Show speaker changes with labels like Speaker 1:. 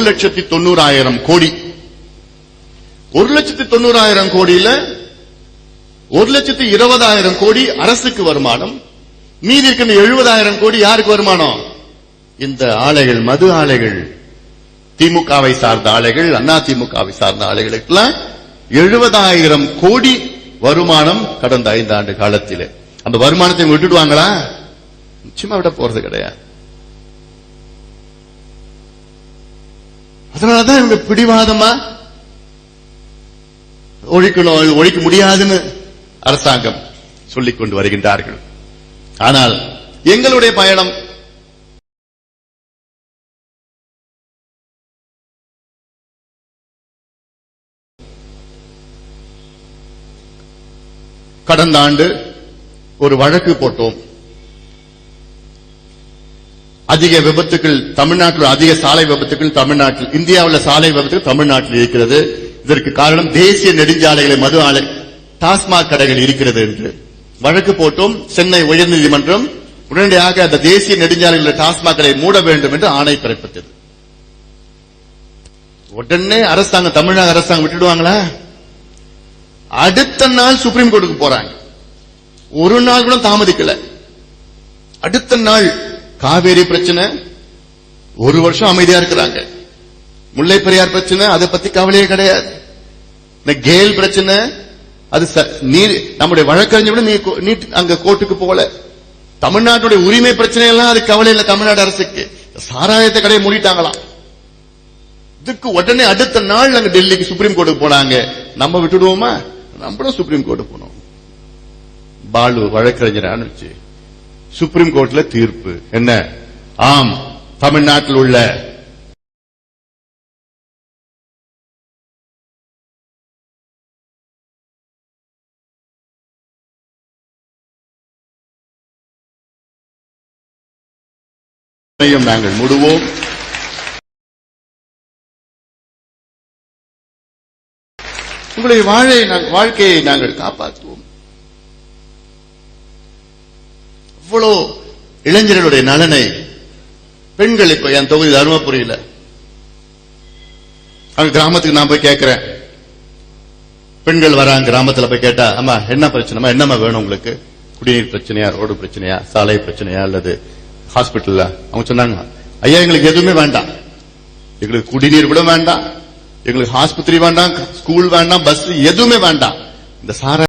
Speaker 1: 1,90,000 கோடி. 1,90,000 கோடியில 1,20,000 கோடி அரசுக்கு வருமானம், மீதி இருக்கிற 70,000 கோடி யாருக்கு வருமானம்? இந்த ஆலைகள், மது ஆலைகள், திமுகவை சார்ந்த ஆலைகள், அண்ணா திமுகவை சார்ந்த ஆலைகளுக்கெல்லாம் 70,000 கோடி வருமானம் கடந்த 5 ஆண்டு காலத்தில். அந்த வருமானத்தை விட்டுடுவாங்களா? நிச்சயமா விட போறது கிடையாது. அதனாலதான் இவங்க பிடிவாதமா ஒழிக்கணும், ஒழிக்க முடியாதுன்னு அரசாங்கம் சொல்லிக் கொண்டு வருகின்றார்கள். ஆனால் எங்களுடைய பயணம் கடந்த ஆண்டு ஒரு வழக்கு போட்டோம். அதிக விபத்துக்கள் தமிழ்நாட்டில், அதிக சாலை விபத்துக்கள் தமிழ்நாட்டில், இந்தியாவில் சாலை விபத்துக்கள் தமிழ்நாட்டில் இருக்கிறது. இதற்கு காரணம் தேசிய நெடுஞ்சாலைகளை, மது ஆலை, டாஸ்மாக் கடைகள் இருக்கிறது என்று வழக்கு போட்டோம். சென்னை உயர்நீதிமன்றம் உடனடியாக அந்த தேசிய நெடுஞ்சாலைகளில் டாஸ்மாக் கடை மூட வேண்டும் என்று ஆணை பிறப்பித்தது. உடனே அரசாங்கம், தமிழக அரசாங்கம் விட்டுடுவாங்களா? அடுத்த நாள் சுப்ரீம் கோர்ட்டுக்கு போறாங்க. ஒரு நாள் கூட தாமதிக்கல. அடுத்த நாள் காவேரி பிரச்சனை, ஒரு வருஷம் அமைதியா இருக்கிறாங்க. முல்லை பெரியார் பிரச்சனை, அதை பத்தி கவலையே கிடையாது. கேல் பிரச்சனை, அது நம்முடைய வழக்கறிஞர் அங்க கோர்ட்டுக்கு போகல. தமிழ்நாட்டுடைய உரிமை பிரச்சனை எல்லாம் அது கவலை இல்லை தமிழ்நாடு அரசுக்கு. சாராயத்தை கடையை மூடிட்டாங்களாம். இதுக்கு உடனே அடுத்த நாள் நாங்க டெல்லிக்கு சுப்ரீம் கோர்ட்டுக்கு போனாங்க. நம்ம விட்டுடுவோமா? நம்மளும் சுப்ரீம் கோர்ட்டு போனோம். பாலு வழக்கறிஞர் அனுப்பிச்சு சுப்ரீம் கோர்ட்ல தீர்ப்பு என்ன? ஆம், தமிழ்நாட்டில் உள்ள நாங்கள் மூடுவோம். உங்களுடைய வாழ்க்கையை நாங்கள் காப்பாற்றுவோம். இவ்வளோ இளைஞர்களுடைய நலனை பெண்கள், இப்ப என் தொகுதி தருமபுரியில அங்க கிராமத்துக்கு நான் போய் கேட்கிறேன். பெண்கள் வராங்க, கிராமத்துல போய் கேட்டா, அம்மா என்ன பிரச்சனைமா, என்னம்மா வேணும் உங்களுக்கு? குடிநீர் பிரச்சனையா, ரோடு பிரச்சனையா, சாலை பிரச்சனையா, அல்லது ஹாஸ்பிட்டல்ல? அவங்க சொன்னாங்க, ஐயா எங்களுக்கு எதுவுமே வேண்டாம், எங்களுக்கு குடிநீர் கூட வேண்டாம், எங்களுக்கு ஆஸ்பத்திரி வேண்டாம், ஸ்கூல் வேண்டாம், பஸ் எதுவுமே வேண்டாம், இந்த சாராய